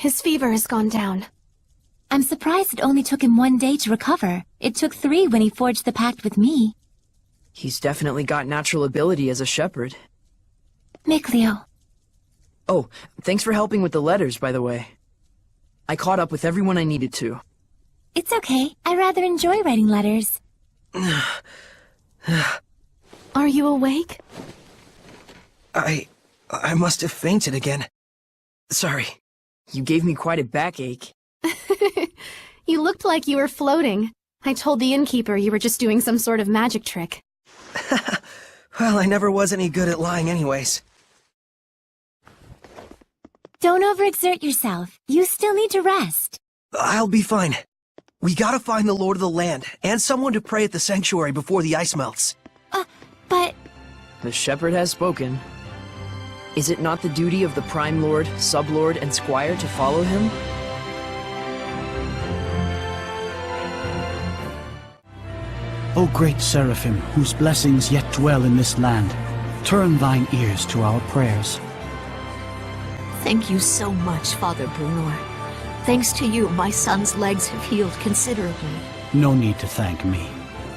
His fever has gone down. I'm surprised it only took him 1 day to recover. It took 3 when he forged the pact with me. He's definitely got natural ability as a shepherd. Mikleo. Oh, thanks for helping with the letters, by the way. I caught up with everyone I needed to. It's okay. I rather enjoy writing letters. Are you awake? I must have fainted again. Sorry. You gave me quite a backache. You looked like you were floating. I told the innkeeper you were just doing some sort of magic trick. Well, I never was any good at lying anyways. Don't overexert yourself. You still need to rest. I'll be fine. We gotta find the Lord of the Land, and someone to pray at the sanctuary before the ice melts. But... The shepherd has spoken. Is it not the duty of the Prime Lord, Sublord, and Squire to follow him? O great Seraphim, whose blessings yet dwell in this land, turn thine ears to our prayers. Thank you so much, Father Brunor. Thanks to you, my son's legs have healed considerably. No need to thank me.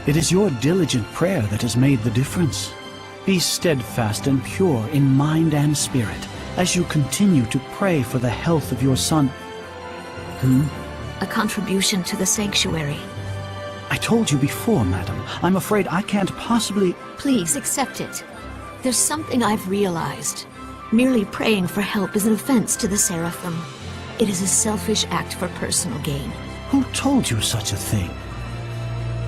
It is your diligent prayer that has made the difference. Be steadfast and pure in mind and spirit as you continue to pray for the health of your son. A contribution to the sanctuary. I told you before, madam. I'm afraid I can't possibly... Please accept it. There's something I've realized. Merely praying for help is an offense to the Seraphim. It is a selfish act for personal gain. Who told you such a thing?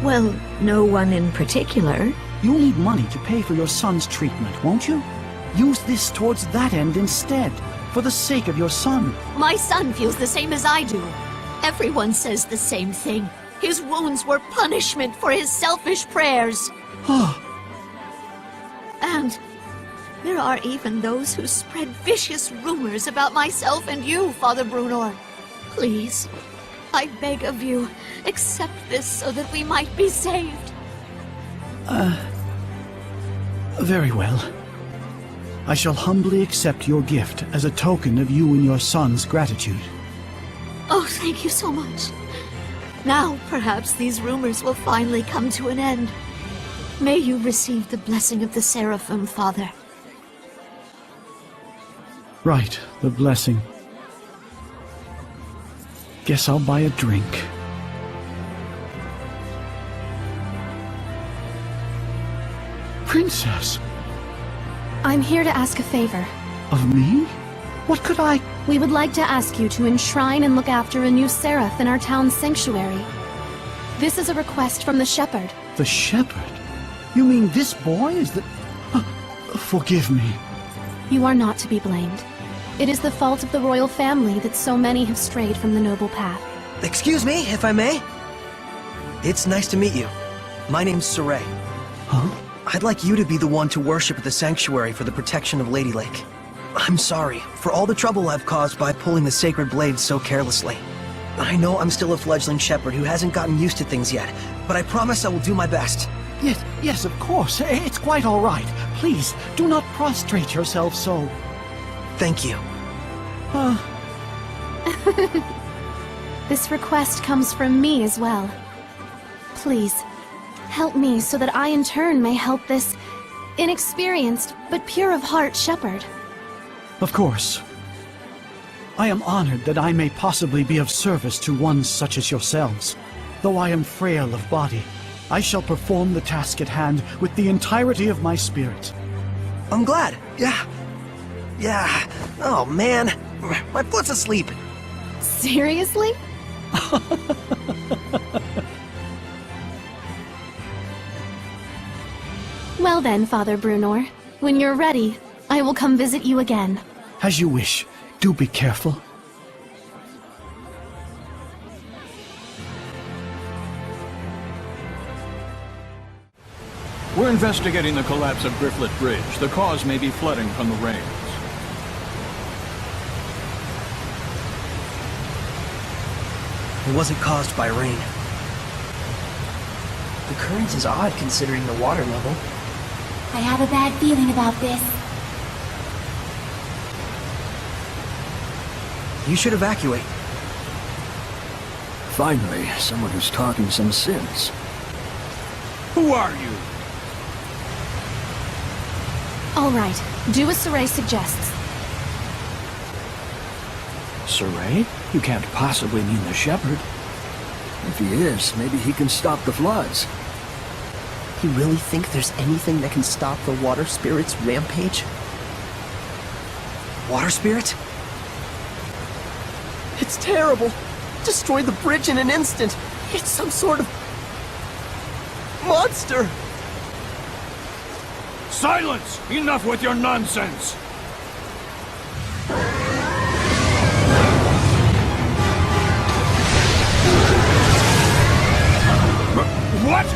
Well, no one in particular. You'll need money to pay for your son's treatment, won't you? Use this towards that end instead, for the sake of your son. My son feels the same as I do. Everyone says the same thing. His wounds were punishment for his selfish prayers. And there are even those who spread vicious rumors about myself and you, Father Brunor. Please, I beg of you, accept this so that we might be saved. Very well. I shall humbly accept your gift as a token of you and your son's gratitude. Oh, thank you so much. Now, perhaps these rumors will finally come to an end. May you receive the blessing of the Seraphim, Father. Right, the blessing. Guess I'll buy a drink. Princess! I'm here to ask a favor. Of me? What could I... We would like to ask you to enshrine and look after a new seraph in our town's sanctuary. This is a request from the shepherd. The shepherd? You mean this boy is the... Forgive me. You are not to be blamed. It is the fault of the royal family that so many have strayed from the noble path. Excuse me, if I may? It's nice to meet you. My name's Saray. Huh? I'd like you to be the one to worship at the sanctuary for the protection of Lady Lake. I'm sorry for all the trouble I've caused by pulling the sacred blades so carelessly. I know I'm still a fledgling shepherd who hasn't gotten used to things yet, but I promise I will do my best. Yes, of course. It's quite all right. Please, do not prostrate yourself so. Thank you. This request comes from me as well. Please, help me so that I in turn may help this inexperienced but pure of heart shepherd. Of course. I am honored that I may possibly be of service to one such as yourselves. Though I am frail of body, I shall perform the task at hand with the entirety of my spirit. I'm glad. Yeah. Oh, man. My foot's asleep. Seriously? Well then, Father Brunor, when you're ready, I will come visit you again. As you wish. Do be careful. We're investigating the collapse of Grifflet Bridge. The cause may be flooding from the rains. It wasn't caused by rain. The current is odd considering the water level. I have a bad feeling about this. You should evacuate. Finally, someone who's talking some sense. Who are you? All right, do as Saray suggests. Saray? You can't possibly mean the shepherd. If he is, maybe he can stop the floods. You really think there's anything that can stop the water spirit's rampage? Water spirit? It's terrible. Destroyed the bridge in an instant. It's some sort of monster. Silence! Enough with your nonsense! What?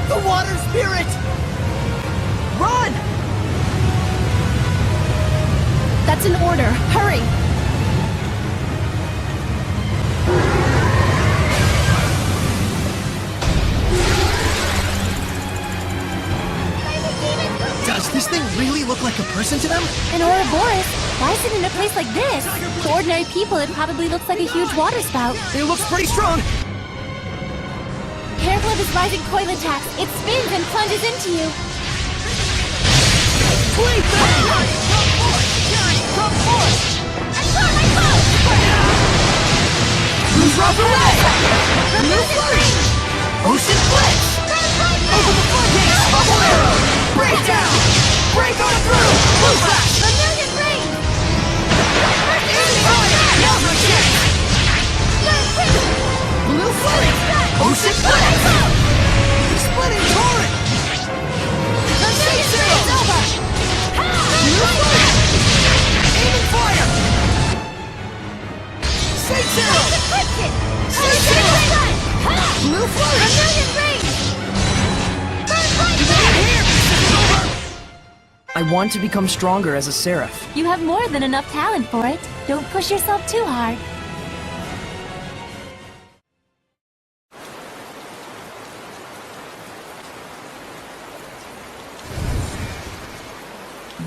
The water spirit! Run! That's an order. Hurry! Does this thing really look like a person to them? An Ouroboros? Why is it in a place like this? To ordinary people, it probably looks like a huge water spout. It looks pretty strong! Careful of his rising coil attacks. It spins and plunges into you. Drop away! Ocean Blitz! Over the floodgates! Bubble arrow! Break down! Break on through! Blue flash! A million rings! Now's my chance! Blue flame! Ocean Blitz! Splitting torrent! The million rings over! Blue flame! Aiming fire! Saint Zero! Saint Zero! Blue flame! A million rings! I want to become stronger as a seraph. You have more than enough talent for it. Don't push yourself too hard.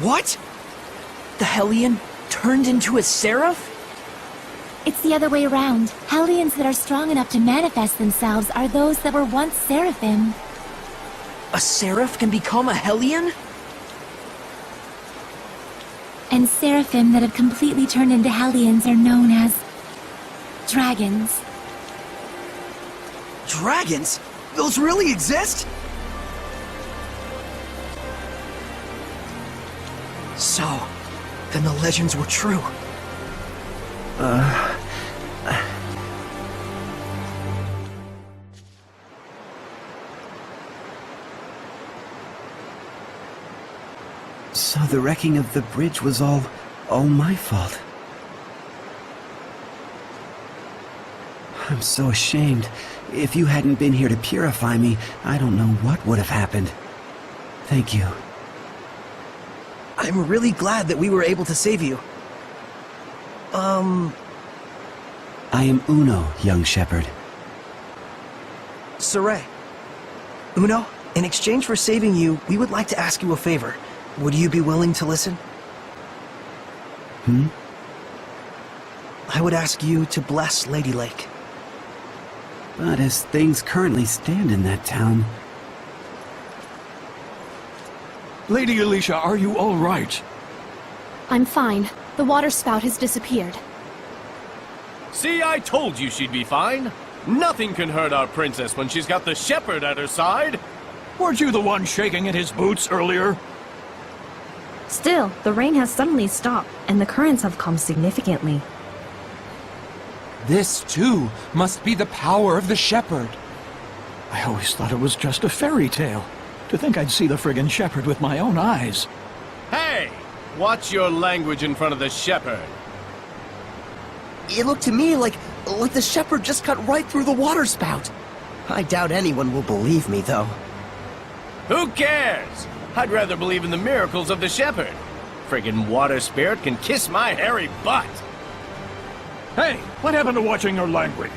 What? The Hellion turned into a seraph? It's the other way around. Hellions that are strong enough to manifest themselves are those that were once seraphim. A seraph can become a Hellion? And seraphim that have completely turned into hellions are known as dragons. Dragons? Those really exist? So, then the legends were true. So the wrecking of the bridge was all my fault. I'm so ashamed. If you hadn't been here to purify me, I don't know what would have happened. Thank you. I'm really glad that we were able to save you. I am Uno, young shepherd. Saray. Uno, in exchange for saving you, we would like to ask you a favor. Would you be willing to listen? I would ask you to bless Lady Lake. But as things currently stand in that town... Lady Alicia, are you all right? I'm fine. The water spout has disappeared. See, I told you she'd be fine. Nothing can hurt our princess when she's got the shepherd at her side. Weren't you the one shaking in his boots earlier? Still, the rain has suddenly stopped, and the currents have calmed significantly. This, too, must be the power of the shepherd. I always thought it was just a fairy tale. To think I'd see the friggin' shepherd with my own eyes. Hey! Watch your language in front of the shepherd. It looked to me like the shepherd just cut right through the water spout. I doubt anyone will believe me, though. Who cares? I'd rather believe in the miracles of the shepherd. Friggin' water spirit can kiss my hairy butt. Hey, what happened to watching your language?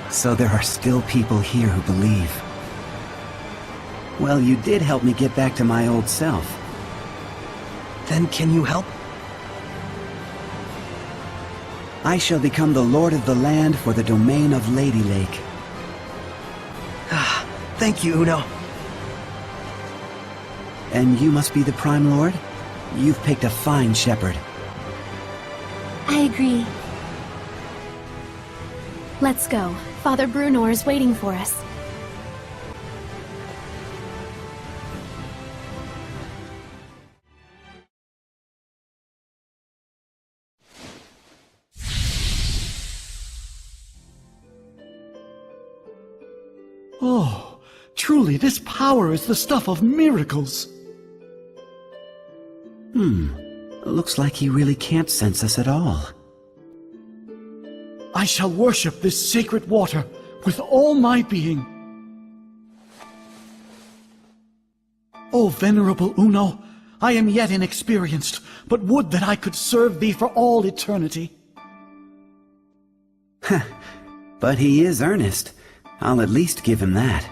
So there are still people here who believe. Well, you did help me get back to my old self. Then can you help? I shall become the lord of the land for the domain of Lady Lake. Thank you, Uno. And you must be the Prime Lord? You've picked a fine shepherd. I agree. Let's go. Father Brunor is waiting for us. Oh, truly this power is the stuff of miracles. Looks like he really can't sense us at all. I shall worship this sacred water with all my being. O venerable Uno, I am yet inexperienced, but would that I could serve thee for all eternity. But he is earnest. I'll at least give him that.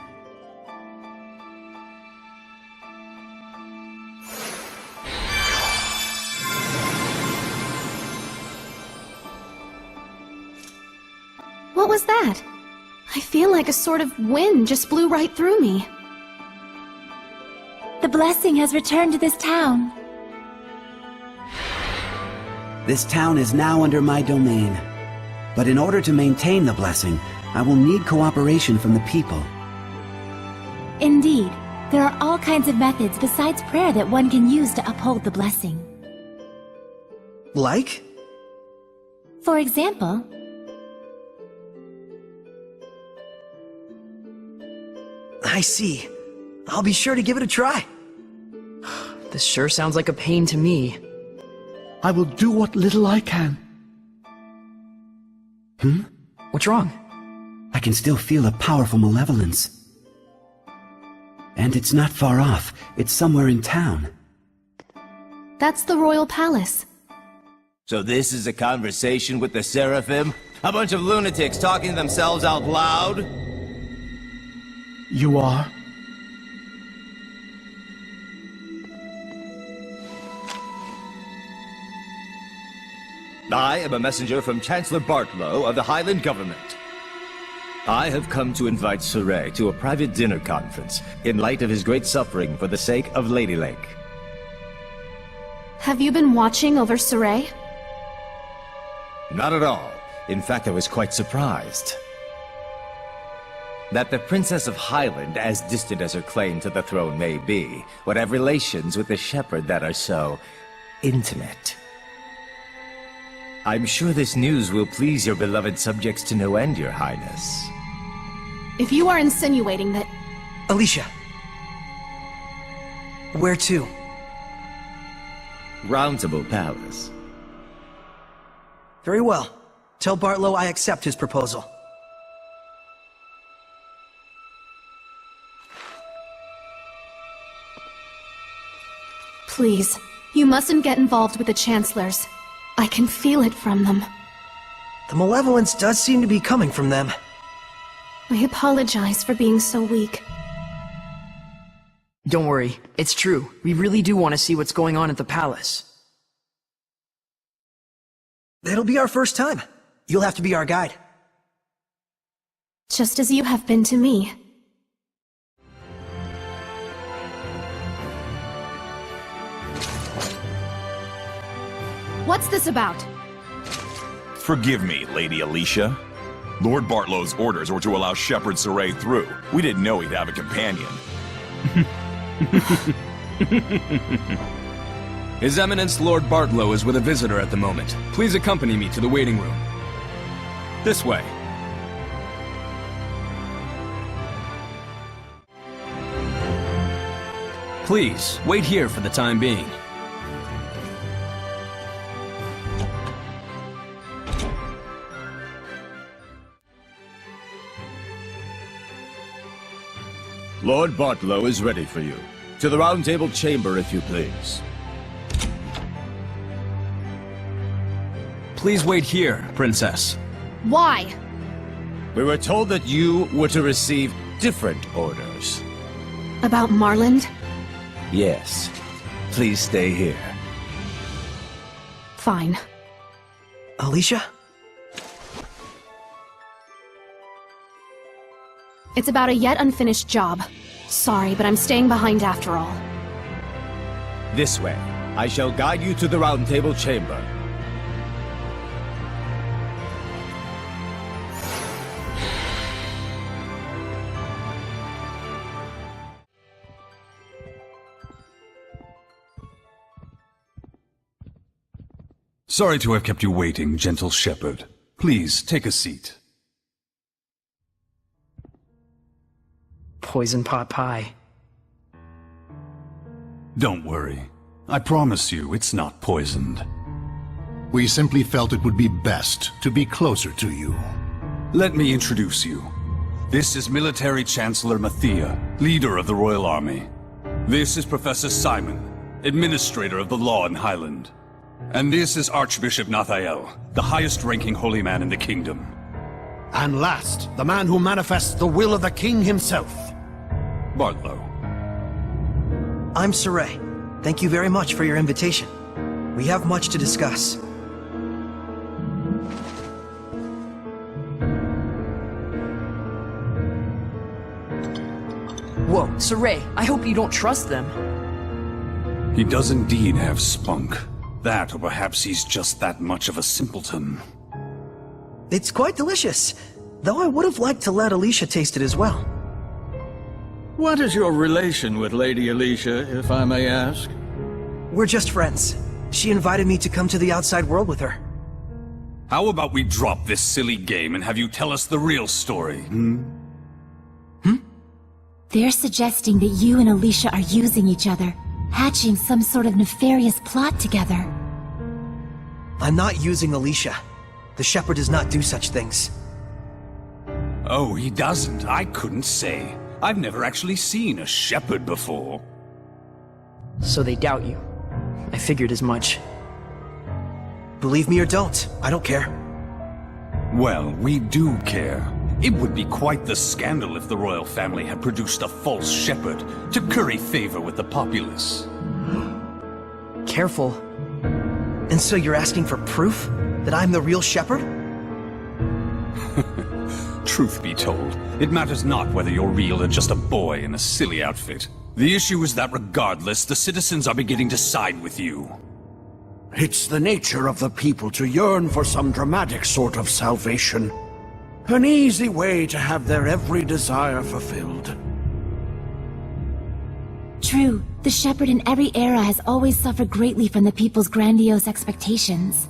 What was that? I feel like a sort of wind just blew right through me. The blessing has returned to this town. This town is now under my domain. But in order to maintain the blessing, I will need cooperation from the people. Indeed, there are all kinds of methods besides prayer that one can use to uphold the blessing. Like? For example, I see. I'll be sure to give it a try. This sure sounds like a pain to me. I will do what little I can. What's wrong? I can still feel a powerful malevolence. And it's not far off. It's somewhere in town. That's the royal palace. So this is a conversation with the Seraphim? A bunch of lunatics talking to themselves out loud? You are? I am a messenger from Chancellor Bartlow of the Highland government. I have come to invite Saray to a private dinner conference in light of his great suffering for the sake of Lady Lake. Have you been watching over Saray? Not at all. In fact, I was quite surprised. That the Princess of Highland, as distant as her claim to the throne may be, would have relations with the shepherd that are so intimate. I'm sure this news will please your beloved subjects to no end, Your Highness. If you are insinuating that... Alicia. Where to? Roundtable Palace. Very well. Tell Bartlow I accept his proposal. Please, you mustn't get involved with the Chancellors. I can feel it from them. The malevolence does seem to be coming from them. I apologize for being so weak. Don't worry, it's true. We really do want to see what's going on at the palace. It'll be our first time. You'll have to be our guide. Just as you have been to me. What's this about? Forgive me, Lady Alicia. Lord Bartlow's orders were to allow Shepherd Saray through. We didn't know he'd have a companion. His Eminence Lord Bartlow is with a visitor at the moment. Please accompany me to the waiting room. This way. Please, wait here for the time being. Lord Bartlow is ready for you. To the Round Table chamber, if you please. Please wait here, Princess. Why? We were told that you were to receive different orders. About Marland? Yes. Please stay here. Fine. Alicia? It's about a yet unfinished job. Sorry, but I'm staying behind after all. This way. I shall guide you to the Round Table chamber. Sorry to have kept you waiting, gentle shepherd. Please, take a seat. Poison pot pie. Don't worry. I promise you it's not poisoned. We simply felt it would be best to be closer to you. Let me introduce you. This is Military Chancellor Mathia, leader of the Royal Army. This is Professor Simon, administrator of the law in Highland. And this is Archbishop Nathael, the highest-ranking holy man in the kingdom. And last, the man who manifests the will of the king himself. Bartlow. I'm Saray. Thank you very much for your invitation. We have much to discuss. Whoa, Saray, I hope you don't trust them. He does indeed have spunk. That, or perhaps he's just that much of a simpleton. It's quite delicious, though I would have liked to let Alicia taste it as well. What is your relation with Lady Alicia, if I may ask? We're just friends. She invited me to come to the outside world with her. How about we drop this silly game and have you tell us the real story, They're suggesting that you and Alicia are using each other, hatching some sort of nefarious plot together. I'm not using Alicia. The shepherd does not do such things. Oh, he doesn't? I couldn't say. I've never actually seen a shepherd before. So they doubt you. I figured as much. Believe me or don't, I don't care. Well, we do care. It would be quite the scandal if the royal family had produced a false shepherd to curry favor with the populace. Careful. And so you're asking for proof that I'm the real shepherd? Truth be told, it matters not whether you're real or just a boy in a silly outfit. The issue is that regardless, the citizens are beginning to side with you. It's the nature of the people to yearn for some dramatic sort of salvation. An easy way to have their every desire fulfilled. True, the shepherd in every era has always suffered greatly from the people's grandiose expectations.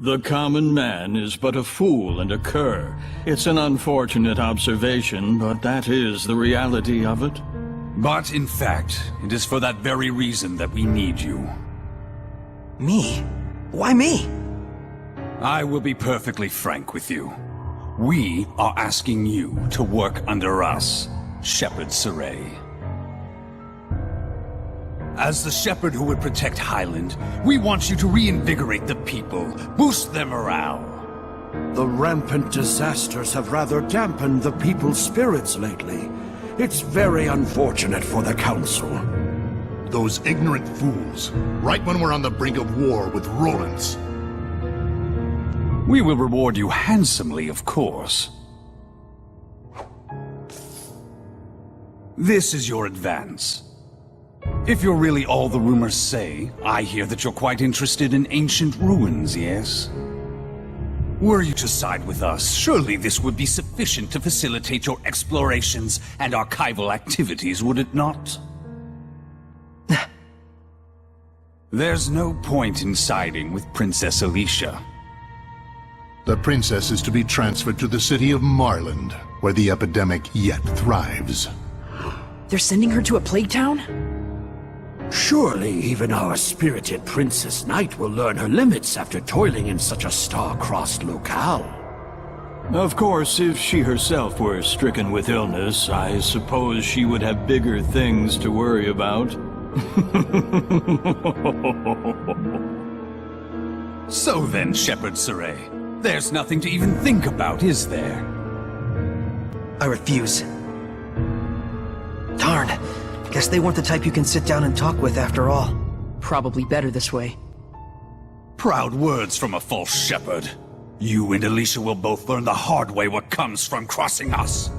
The common man is but a fool and a cur. It's an unfortunate observation, but that is the reality of it. But in fact, it is for that very reason that we need you. Me? Why me? I will be perfectly frank with you. We are asking you to work under us, Shepherd Saray. As the shepherd who would protect Highland, we want you to reinvigorate the people, boost their morale. The rampant disasters have rather dampened the people's spirits lately. It's very unfortunate for the council. Those ignorant fools, right when we're on the brink of war with Rollins. We will reward you handsomely, of course. This is your advance. If you're really all the rumors say, I hear that you're quite interested in ancient ruins, yes? Were you to side with us, surely this would be sufficient to facilitate your explorations and archival activities, would it not? There's no point in siding with Princess Alicia. The princess is to be transferred to the city of Marland, where the epidemic yet thrives. They're sending her to a plague town? Surely even our spirited Princess Knight will learn her limits after toiling in such a star-crossed locale. Of course, if she herself were stricken with illness, I suppose she would have bigger things to worry about. So then, Shepherd Saray, there's nothing to even think about, is there? I refuse. Darn. Guess they weren't the type you can sit down and talk with after all. Probably better this way. Proud words from a false shepherd. You and Alicia will both learn the hard way what comes from crossing us.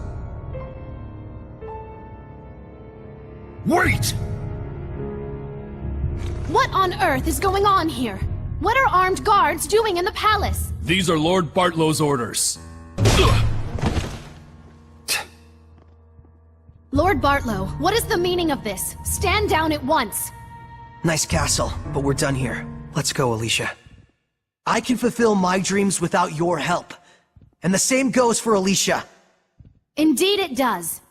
Wait! What on earth is going on here? What are armed guards doing in the palace? These are Lord Bartlow's orders. Lord Bartlow, what is the meaning of this? Stand down at once. Nice castle, but we're done here. Let's go, Alicia. I can fulfill my dreams without your help. And the same goes for Alicia. Indeed it does.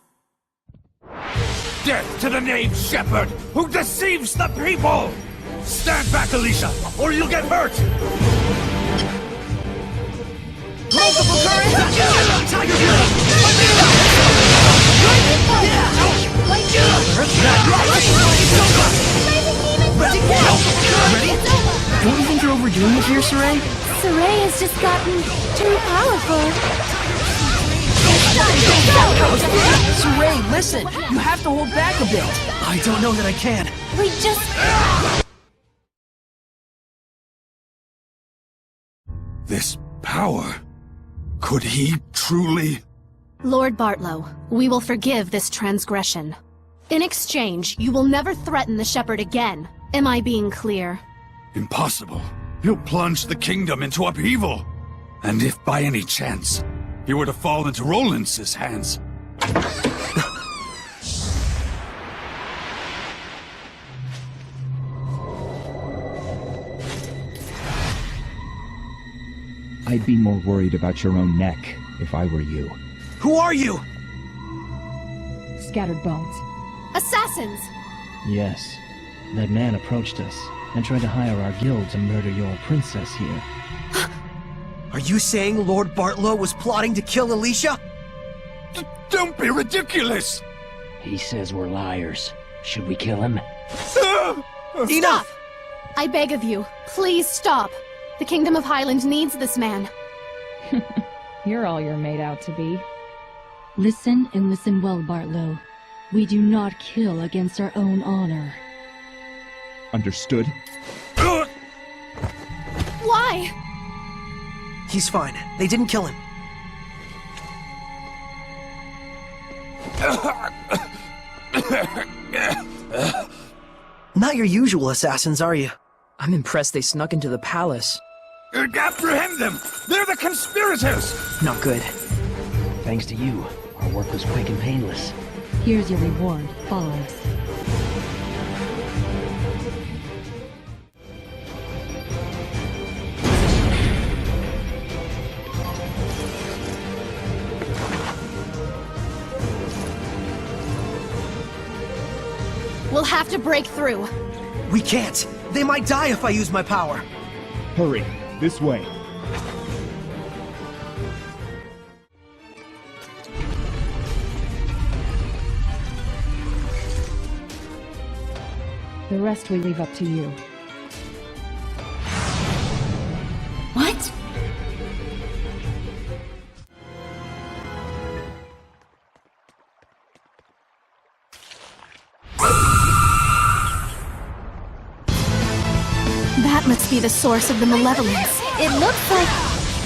Death to the knave shepherd who deceives the people! Stand back, Alicia, or you'll get hurt! Multiple currents! Tiger Ready? Don't you think you're overdoing it here, Saray? Saray has just gotten too powerful. Saray, listen! You have to hold back a bit! I don't know that I can. We just... This power... Could he truly... Lord Bartlow, we will forgive this transgression. In exchange, you will never threaten the shepherd again. Am I being clear? Impossible. He'll plunge the kingdom into upheaval. And if by any chance he were to fall into Rollins' hands... I'd be more worried about your own neck if I were you. Who are you? Scattered bones. Assassins! Yes. That man approached us and tried to hire our guild to murder your princess here. Are you saying Lord Bartlow was plotting to kill Alicia? Don't be ridiculous! He says we're liars. Should we kill him? Enough! I beg of you, please stop. The Kingdom of Highland needs this man. You're all you're made out to be. Listen and listen well, Bartlow. We do not kill against our own honor. Understood? Why? He's fine. They didn't kill him. Not your usual assassins, are you? I'm impressed they snuck into the palace. Apprehend them! They're the conspirators! Not good. Thanks to you, our work was quick and painless. Here's your reward. Follow us. We'll have to break through. We can't. They might die if I use my power. Hurry. This way. The rest we leave up to you. What? That must be the source of the malevolence. It looks like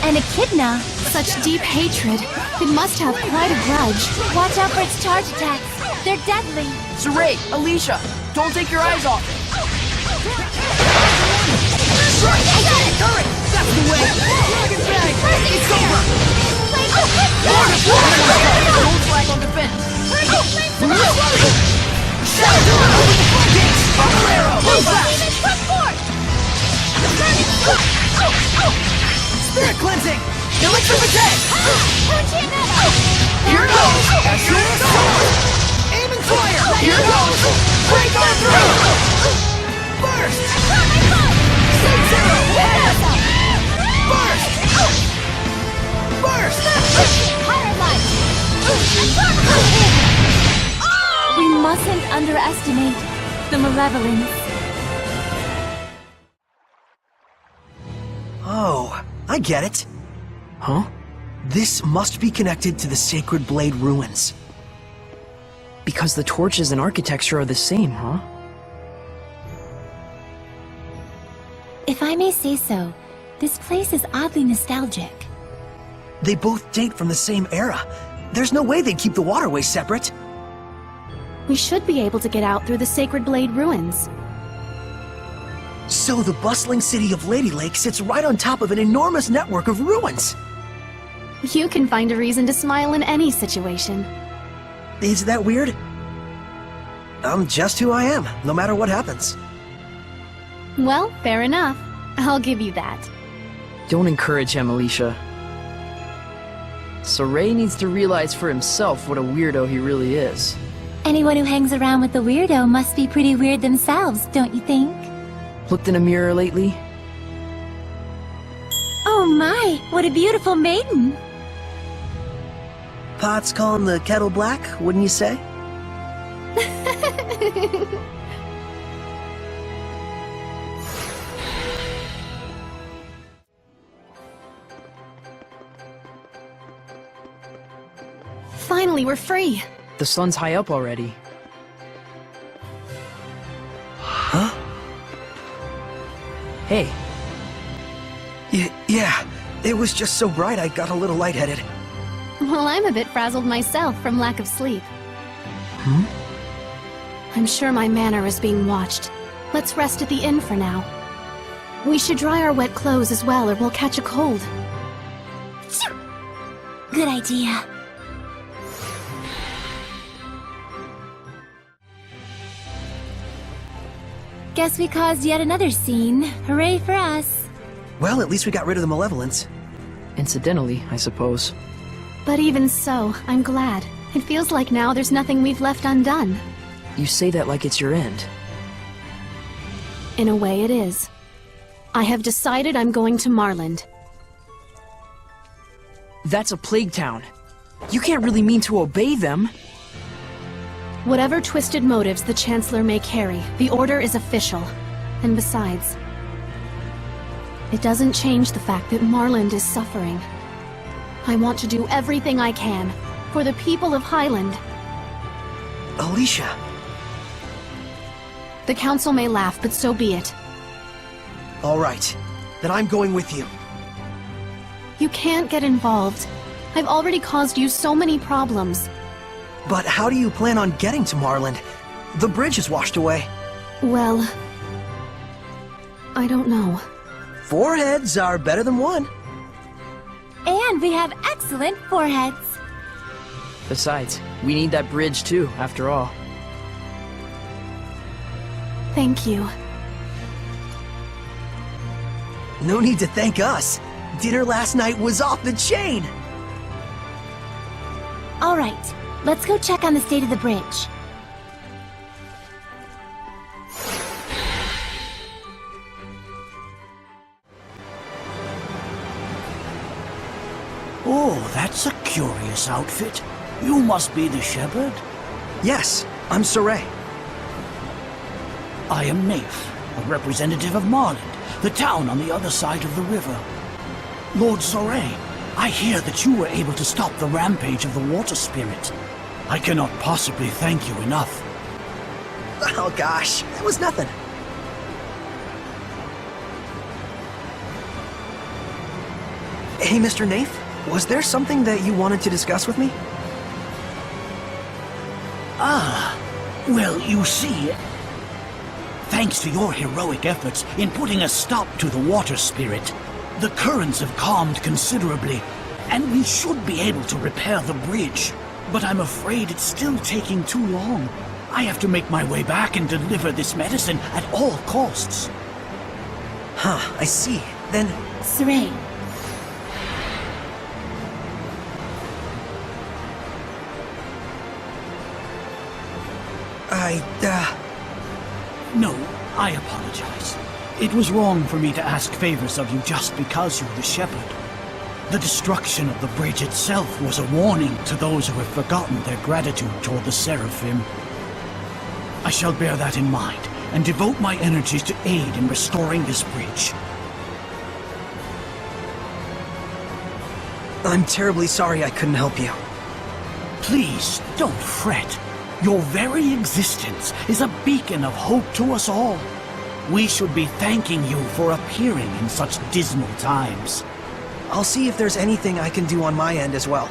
an echidna. Such deep hatred. It must have quite a grudge. Watch out for its charge attacks. They're deadly. Saray, Alicia, don't take your eyes off it. I got it! Hurry! That's the way! Dragon's bag! It's over! Don't flag on defense. Spirit cleansing! Electricity! Here goes! Aim and fire! Here goes! Break on through! Burst! Burst! Burst! Higher light! We mustn't underestimate the malevolence. Oh, I get it. Huh? This must be connected to the Sacred Blade ruins. Because the torches and architecture are the same, huh? If If I may say so, this place is oddly nostalgic. They both date from the same era. There's no way they'd keep the waterways separate. We should be able to get out through the Sacred Blade ruins. So the bustling city of Lady Lake sits right on top of an enormous network of ruins. You can find a reason to smile in any situation. Is that weird? I'm just who I am, no matter what happens. Well, fair enough. I'll give you that. Don't encourage him, Alicia. Saray needs to realize for himself what a weirdo he really is. Anyone who hangs around with a weirdo must be pretty weird themselves, don't you think? Looked in a mirror lately? Oh my, what a beautiful maiden! Pot's calling the kettle black, wouldn't you say? Finally, we're free. The sun's high up already. Huh? Hey. Yeah, it was just so bright I got a little lightheaded. Well, I'm a bit frazzled myself from lack of sleep. Hmm? I'm sure my manor is being watched. Let's rest at the inn for now. We should dry our wet clothes as well, or we'll catch a cold. Good idea. Guess we caused yet another scene. Hooray for us. Well, at least we got rid of the malevolence. Incidentally, I suppose. But even so, I'm glad. It feels like now there's nothing we've left undone. You say that like it's your end. In a way, it is. I have decided I'm going to Marland. That's a plague town. You can't really mean to obey them. Whatever twisted motives the Chancellor may carry, the order is official. And besides, it doesn't change the fact that Marland is suffering. I want to do everything I can for the people of Highland. Alicia. The Council may laugh, but so be it. All right, then I'm going with you. You can't get involved. I've already caused you so many problems. But how do you plan on getting to Marland? The bridge is washed away. Well, I don't know. 4 heads are better than 1. And we have excellent foreheads. Besides, we need that bridge too, after all. Thank you. No need to thank us. Dinner last night was off the chain. All right, let's go check on the state of the bridge. Oh, that's a curious outfit. You must be the shepherd? Yes, I'm Saray. I am Naif, a representative of Marland, the town on the other side of the river. Lord Saray, I hear that you were able to stop the rampage of the water spirit. I cannot possibly thank you enough. Oh gosh, that was nothing. Hey, Mr. Naif, was there something that you wanted to discuss with me? Ah, well, you see, thanks to your heroic efforts in putting a stop to the water spirit, the currents have calmed considerably, and we should be able to repair the bridge. But I'm afraid it's still taking too long. I have to make my way back and deliver this medicine at all costs. Huh, I see. Then... Saray. No, I apologize. It was wrong for me to ask favors of you just because you're the shepherd. The destruction of the bridge itself was a warning to those who have forgotten their gratitude toward the Seraphim. I shall bear that in mind and devote my energies to aid in restoring this bridge. I'm terribly sorry I couldn't help you. Please, don't fret. Your very existence is a beacon of hope to us all. We should be thanking you for appearing in such dismal times. I'll see if there's anything I can do on my end as well.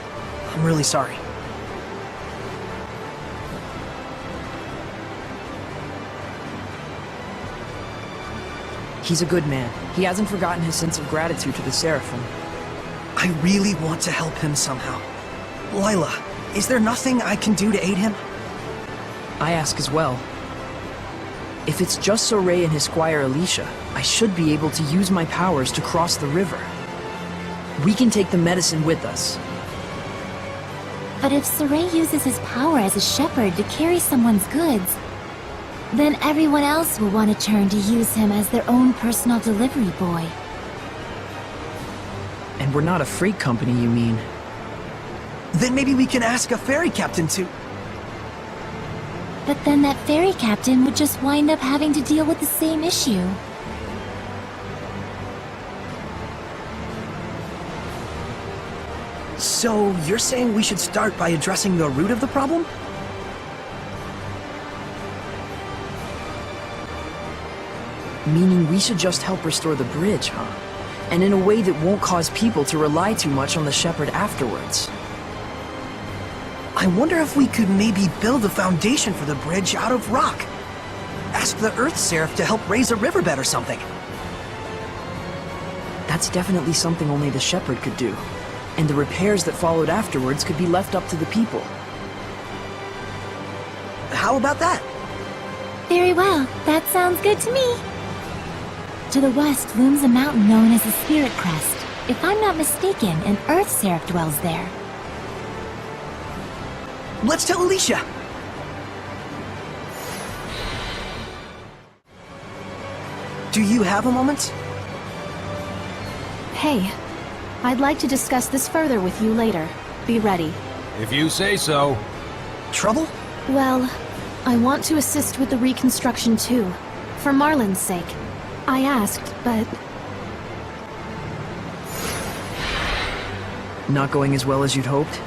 I'm really sorry. He's a good man. He hasn't forgotten his sense of gratitude to the Seraphim. I really want to help him somehow. Lila, is there nothing I can do to aid him? I ask as well. If it's just Soray and his squire Alicia, I should be able to use my powers to cross the river. We can take the medicine with us. But if Soray uses his power as a shepherd to carry someone's goods, then everyone else will want to turn to use him as their own personal delivery boy. And we're not a freight company, you mean? Then maybe we can ask a ferry captain to... But then that ferry captain would just wind up having to deal with the same issue. So, you're saying we should start by addressing the root of the problem? Meaning we should just help restore the bridge, huh? And in a way that won't cause people to rely too much on the shepherd afterwards. I wonder if we could maybe build a foundation for the bridge out of rock. Ask the Earth Seraph to help raise a riverbed or something. That's definitely something only the shepherd could do. And the repairs that followed afterwards could be left up to the people. How about that? Very well. That sounds good to me. To the west looms a mountain known as the Spirit Crest. If I'm not mistaken, an Earth Seraph dwells there. Let's tell Alicia! Do you have a moment? Hey, I'd like to discuss this further with you later. Be ready. If you say so. Trouble? Well, I want to assist with the reconstruction too. For Marlin's sake. I asked, but... Not going as well as you'd hoped?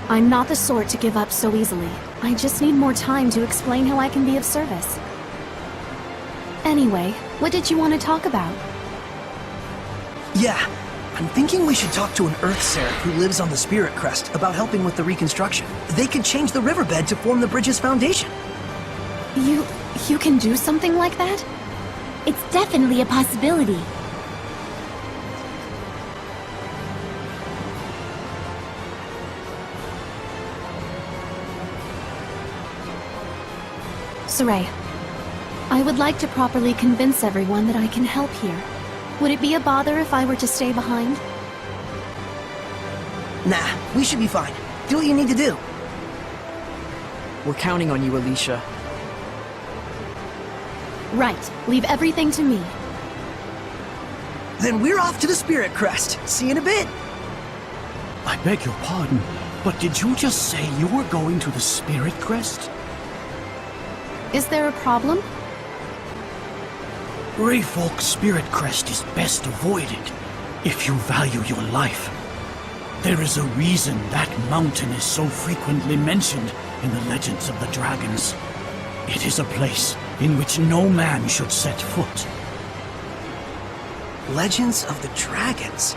I'm not the sort to give up so easily. I just need more time to explain how I can be of service. Anyway, what did you want to talk about? Yeah, I'm thinking we should talk to an Earth Seraph who lives on the Spirit Crest about helping with the reconstruction. They could change the riverbed to form the bridge's foundation. You can do something like that? It's definitely a possibility. Soray, I would like to properly convince everyone that I can help here. Would it be a bother if I were to stay behind? Nah, we should be fine. Do what you need to do. We're counting on you, Alicia. Right. Leave everything to me. Then we're off to the Spirit Crest. See you in a bit. I beg your pardon, but did you just say you were going to the Spirit Crest? Is there a problem? Rayfolk's Spirit Crest is best avoided if you value your life. There is a reason that mountain is so frequently mentioned in the legends of the dragons. It is a place in which no man should set foot. Legends of the Dragons?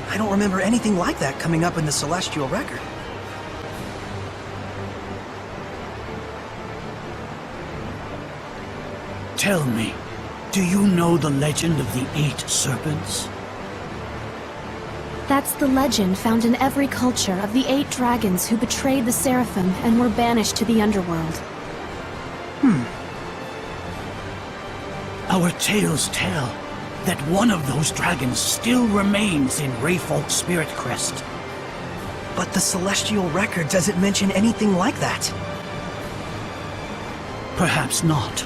I don't remember anything like that coming up in the Celestial Record. Tell me, do you know the legend of the 8 serpents? That's the legend found in every culture of the 8 dragons who betrayed the Seraphim and were banished to the underworld. Our tales tell that one of those dragons still remains in Rayfolk's Spirit Crest. But the Celestial Record doesn't mention anything like that. Perhaps not.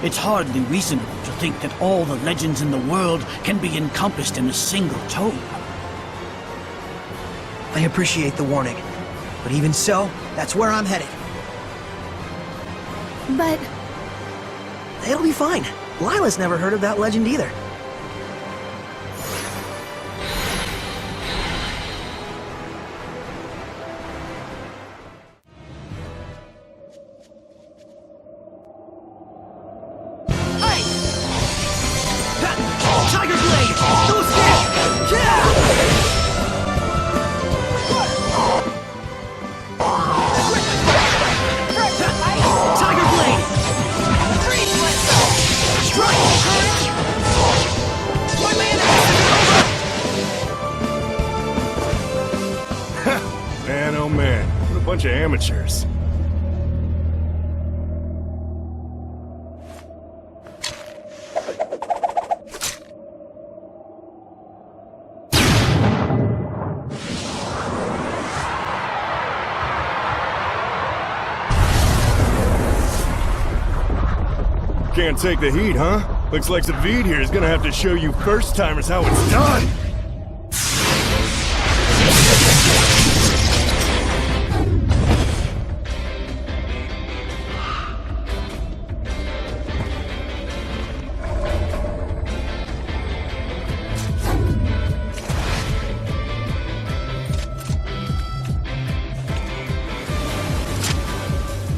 It's hardly reasonable to think that all the legends in the world can be encompassed in a single tome. I appreciate the warning, but even so, that's where I'm headed. But... it'll be fine. Lila's never heard of that legend either. Bunch of amateurs. Can't take the heat, huh? Looks like Zavid here is gonna have to show you first-timers how it's done!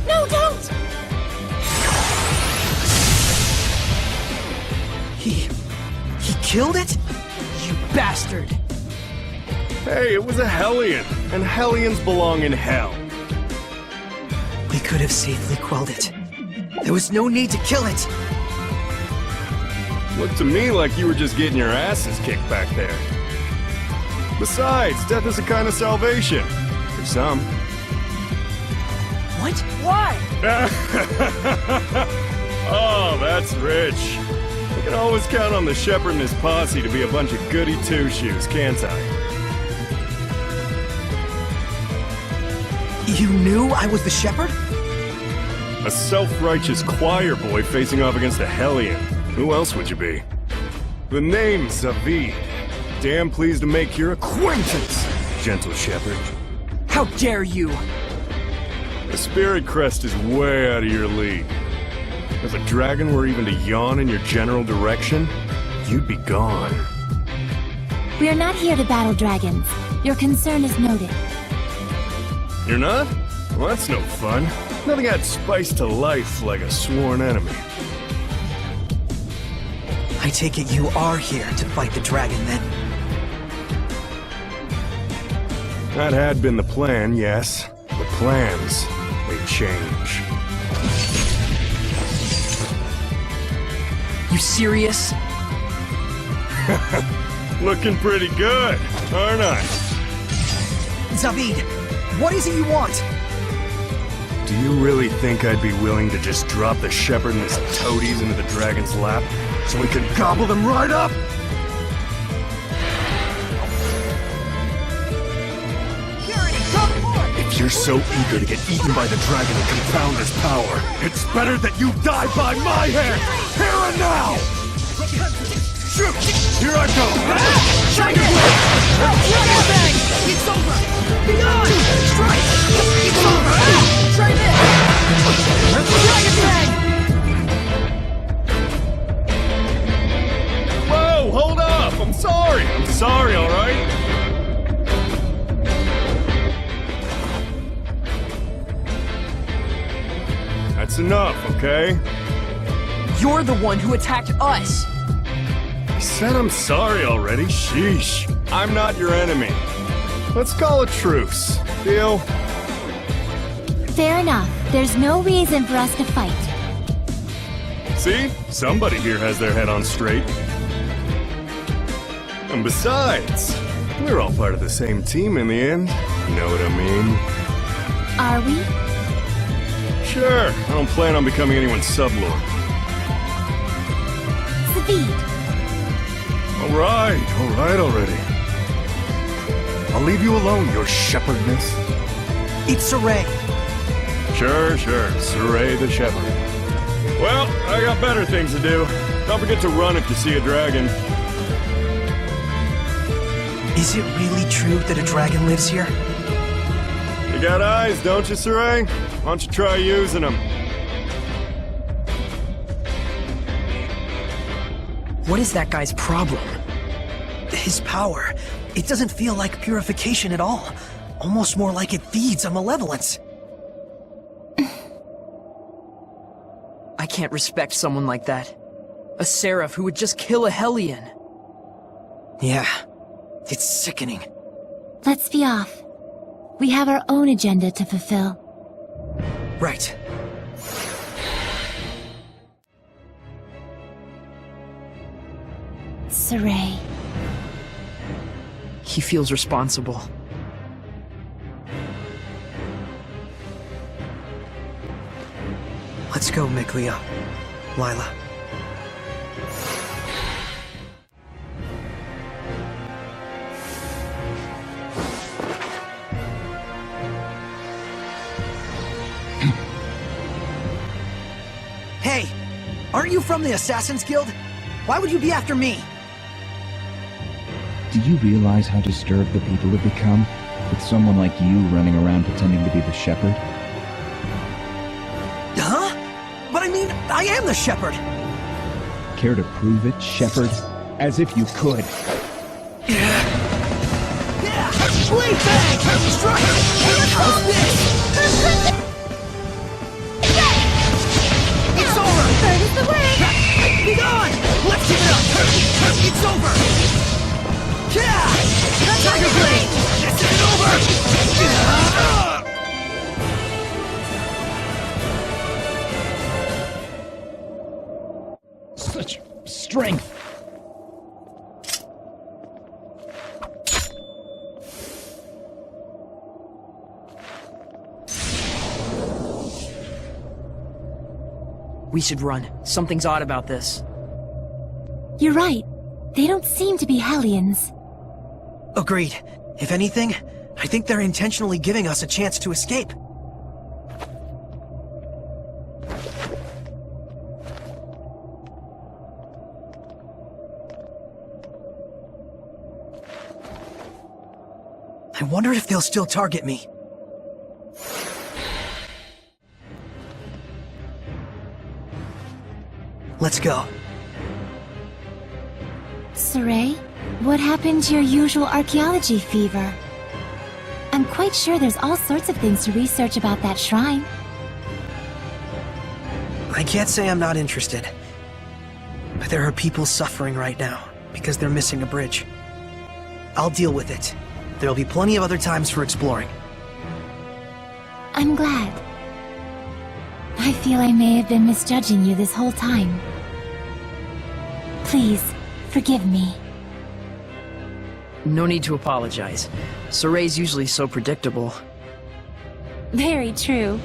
No, don't! He killed it? You bastard! Hey, it was a Hellion, and Hellions belong in hell. We could have safely quelled it. There was no need to kill it. Looked to me like you were just getting your asses kicked back there. Besides, death is a kind of salvation. For some. What? Why? Oh, that's rich. I can always count on the Shepherd and his posse to be a bunch of goody two-shoes, can't I? You knew I was the Shepherd? A self-righteous choir boy facing off against a Hellion. Who else would you be? The name's Zavid. Damn pleased to make your acquaintance, gentle Shepherd. How dare you! The Spirit Crest is way out of your league. If a dragon were even to yawn in your general direction, you'd be gone. We are not here to battle dragons. Your concern is noted. You're not? Well, that's no fun. Nothing adds spice to life like a sworn enemy. I take it you are here to fight the dragon, then? That had been the plan, yes. But plans, they change. You serious? Looking pretty good, aren't I? Zavid, what is it you want? Do you really think I'd be willing to just drop the Shepherd and his toadies into the dragon's lap so we can gobble them right up? If you're so eager to get eaten by the dragon and confound his power, it's better that you die by my hand, here and now! Shoot! Here I go! Dragon Blade! Dragon Bang! It's over! Beyond! Strike! It's over! Try this! Dragon Bang! Whoa, hold up! I'm sorry! I'm sorry, alright? That's enough, okay? You're the one who attacked us! I said I'm sorry already, sheesh. I'm not your enemy. Let's call a truce. Deal? Fair enough. There's no reason for us to fight. See? Somebody here has their head on straight. And besides, we're all part of the same team in the end. You know what I mean? Are we? Sure. I don't plan on becoming anyone's sublord. Zavid. All right already. I'll leave you alone, your shepherdness. It's Saray. Sure. Saray the Shepherd. Well, I got better things to do. Don't forget to run if you see a dragon. Is it really true that a dragon lives here? You got eyes, don't you, Saray? Why don't you try using them? What is that guy's problem? His power. It doesn't feel like purification at all. Almost more like it feeds on malevolence. I can't respect someone like that. A seraph who would just kill a Hellion. Yeah, it's sickening. Let's be off. We have our own agenda to fulfill. Right. Saray. He feels responsible. Let's go, Mikleo. Lila. Hey! Aren't you from the Assassin's Guild? Why would you be after me? Do you realize how disturbed the people have become, with someone like you running around pretending to be the shepherd? Huh? But I mean, I am the shepherd! Care to prove it, shepherd? As if you could. Yeah! Blade bang! Strike! How's this? It's over! Third is the way! Be gone! Let's give it up! It's over! Yeah! Tiger Blade! This isn't over! Such strength! We should run. Something's odd about this. You're right. They don't seem to be Hellions. Agreed. If anything, I think they're intentionally giving us a chance to escape. I wonder if they'll still target me. Let's go. Saray, what happened to your usual archaeology fever? I'm quite sure there's all sorts of things to research about that shrine. I can't say I'm not interested. But there are people suffering right now because they're missing a bridge. I'll deal with it. There'll be plenty of other times for exploring. I'm glad. I feel I may have been misjudging you this whole time. Please, forgive me. No need to apologize. Saray's usually so predictable. Very true.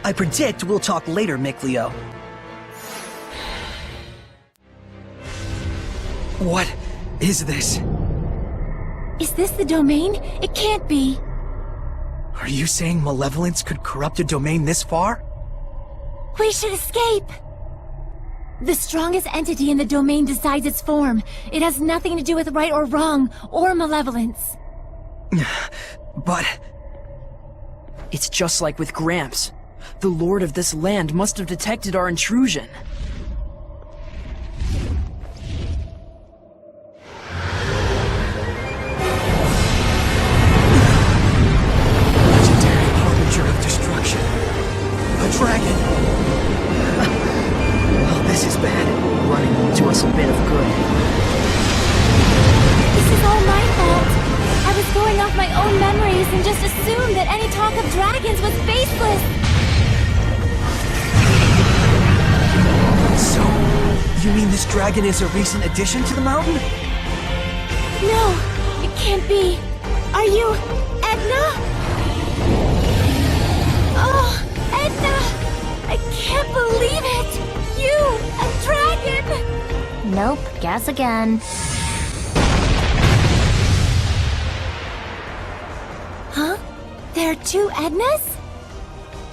I predict we'll talk later, Mikleo. What is this? Is this the domain? It can't be. Are you saying malevolence could corrupt a domain this far? We should escape! The strongest entity in the domain decides its form. It has nothing to do with right or wrong, or malevolence. But... It's just like with Gramps. The lord of this land must have detected our intrusion. Legendary harbinger of destruction. A dragon. Well, this is bad. Running won't do us a bit of good. This is all my fault. I was going off my own memories and just assumed that any talk of dragons was baseless. So, you mean this dragon is a recent addition to the mountain? No, it can't be. Are you Edna? Oh, Edna! I can't believe it! You, a dragon! Nope, guess again. Huh? There are two Ednas?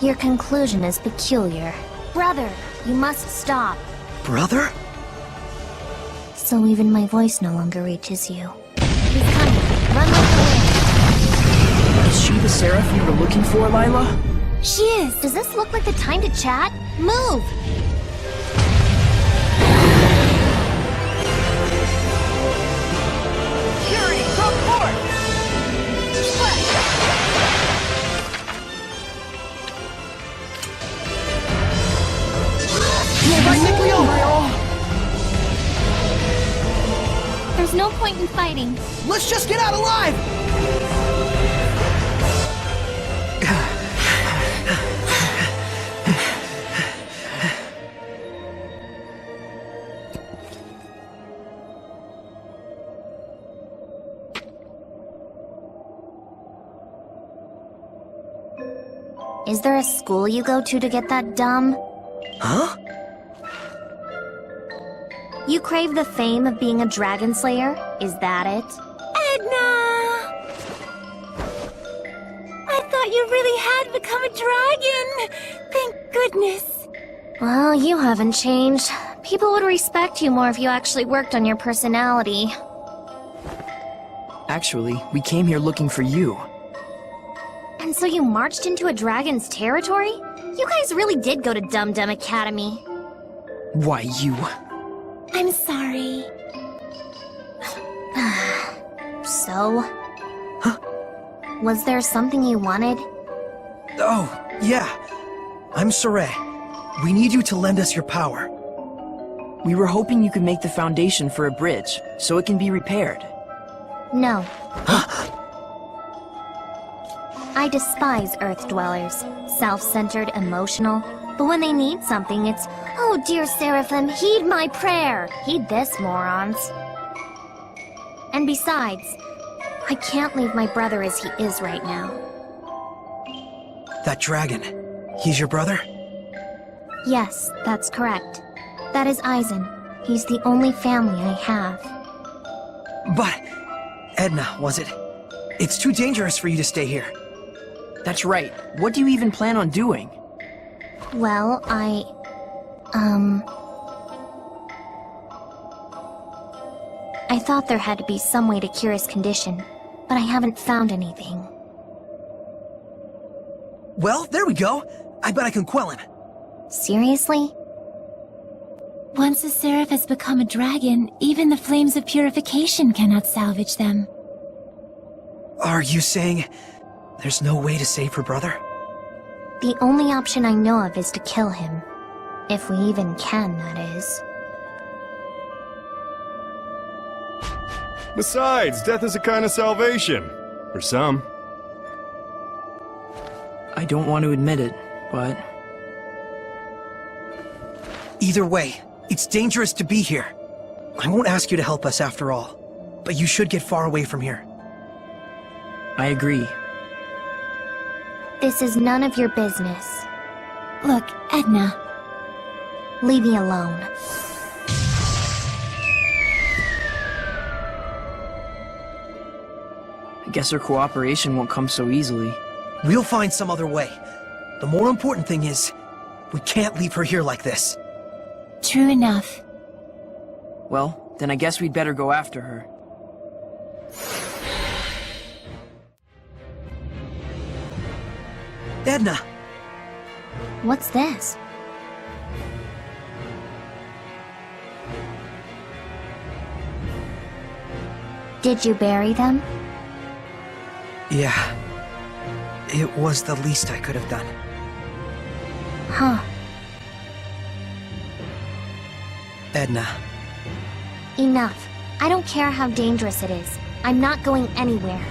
Your conclusion is peculiar. Brother, you must stop. Brother? So even my voice no longer reaches you. He's coming. Run like the wind. Is she the Seraph you were looking for, Lila? She is. Does this look like the time to chat? Move! Fury, come forth! You're right, Mikleo! There's no point in fighting. Let's just get out alive! Is there a school you go to get that dumb? Huh? You crave the fame of being a dragon slayer? Is that it? Edna! I thought you really had become a dragon! Thank goodness. Well, you haven't changed. People would respect you more if you actually worked on your personality. Actually, we came here looking for you. And so you marched into a dragon's territory? You guys really did go to Dum Dum Academy. Why, you... I'm sorry. So? Huh? Was there something you wanted? Oh, yeah. I'm Saray. We need you to lend us your power. We were hoping you could make the foundation for a bridge, so it can be repaired. No. I despise Earth dwellers. Self-centered, emotional. But when they need something, it's, "Oh, dear Seraphim, heed my prayer!" Heed this, morons. And besides, I can't leave my brother as he is right now. That dragon, he's your brother? Yes, that's correct. That is Eisen. He's the only family I have. But... Edna, was it? It's too dangerous for you to stay here. That's right. What do you even plan on doing? Well, I thought there had to be some way to cure his condition, but I haven't found anything. Well, there we go. I bet I can quell him. Seriously? Once a seraph has become a dragon, even the flames of purification cannot salvage them. Are you saying there's no way to save her brother? The only option I know of is to kill him. If we even can, that is. Besides, death is a kind of salvation. For some. I don't want to admit it, but... Either way, it's dangerous to be here. I won't ask you to help us after all, but you should get far away from here. I agree. This is none of your business. Look, Edna. Leave me alone. I guess our cooperation won't come so easily. We'll find some other way. The more important thing is, we can't leave her here like this. True enough. Well, then I guess we'd better go after her. Edna! What's this? Did you bury them? Yeah. It was the least I could have done. Huh. Edna. Enough. I don't care how dangerous it is. I'm not going anywhere.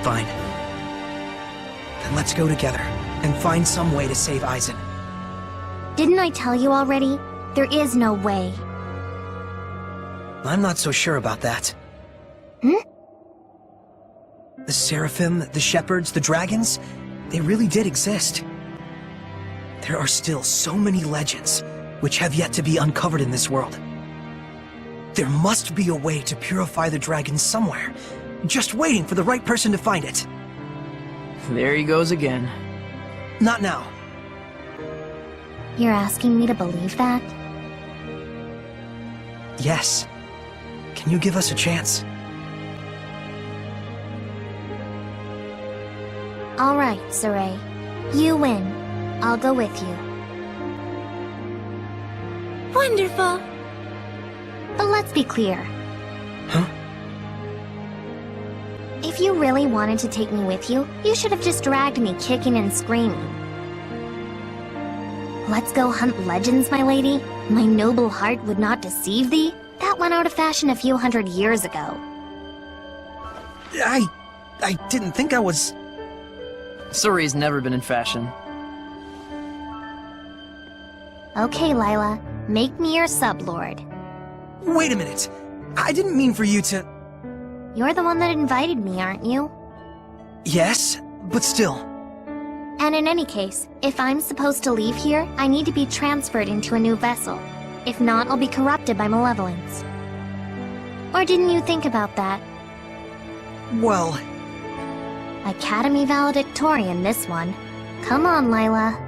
Fine. Then let's go together and find some way to save Eisen. Didn't I tell you already? There is no way. I'm not so sure about that. Hmm? The Seraphim, the Shepherds, the Dragons, they really did exist. There are still so many legends which have yet to be uncovered in this world. There must be a way to purify the dragons somewhere, just waiting for the right person to find it. There he goes again. Not now. You're asking me to believe that? Yes. Can you give us a chance? All right, Saray. You win. I'll go with you. Wonderful! But let's be clear. Huh? If you really wanted to take me with you, you should have just dragged me kicking and screaming. Let's go hunt legends, my lady. My noble heart would not deceive thee. That went out of fashion a few hundred years ago. I didn't think I was... Surrey's never been in fashion. Okay, Lila. Make me your sublord. Wait a minute. I didn't mean for you to... You're the one that invited me, aren't you? Yes, but still. And in any case, if I'm supposed to leave here, I need to be transferred into a new vessel. If not, I'll be corrupted by malevolence. Or didn't you think about that? Well... Academy valedictorian, this one. Come on, Lila.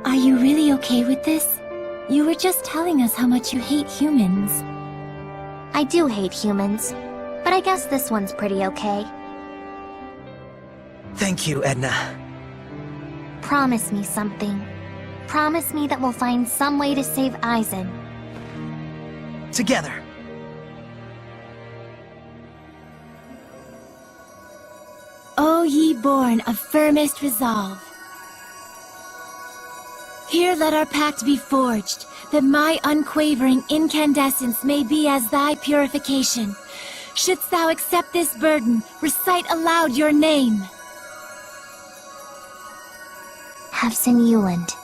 Are you really okay with this? You were just telling us how much you hate humans. I do hate humans, but I guess this one's pretty okay. Thank you, Edna. Promise me something. Promise me that we'll find some way to save Aizen. Together. O ye born of firmest resolve. Here let our pact be forged, that my unquavering incandescence may be as thy purification. Shouldst thou accept this burden, recite aloud your name. Havson Euland.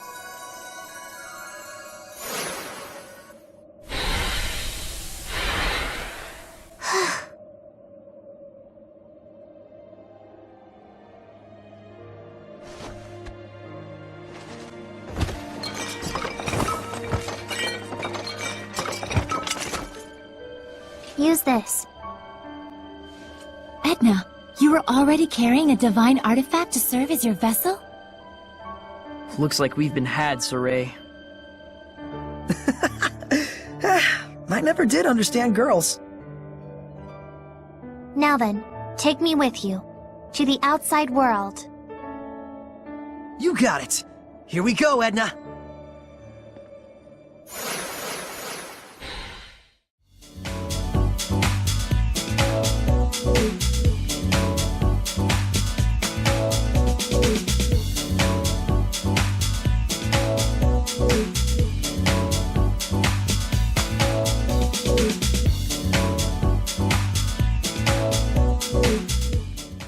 Use this. Edna, you were already carrying a divine artifact to serve as your vessel? Looks like we've been had, Saray. I never did understand girls. Now then, take me with you. To the outside world. You got it. Here we go, Edna.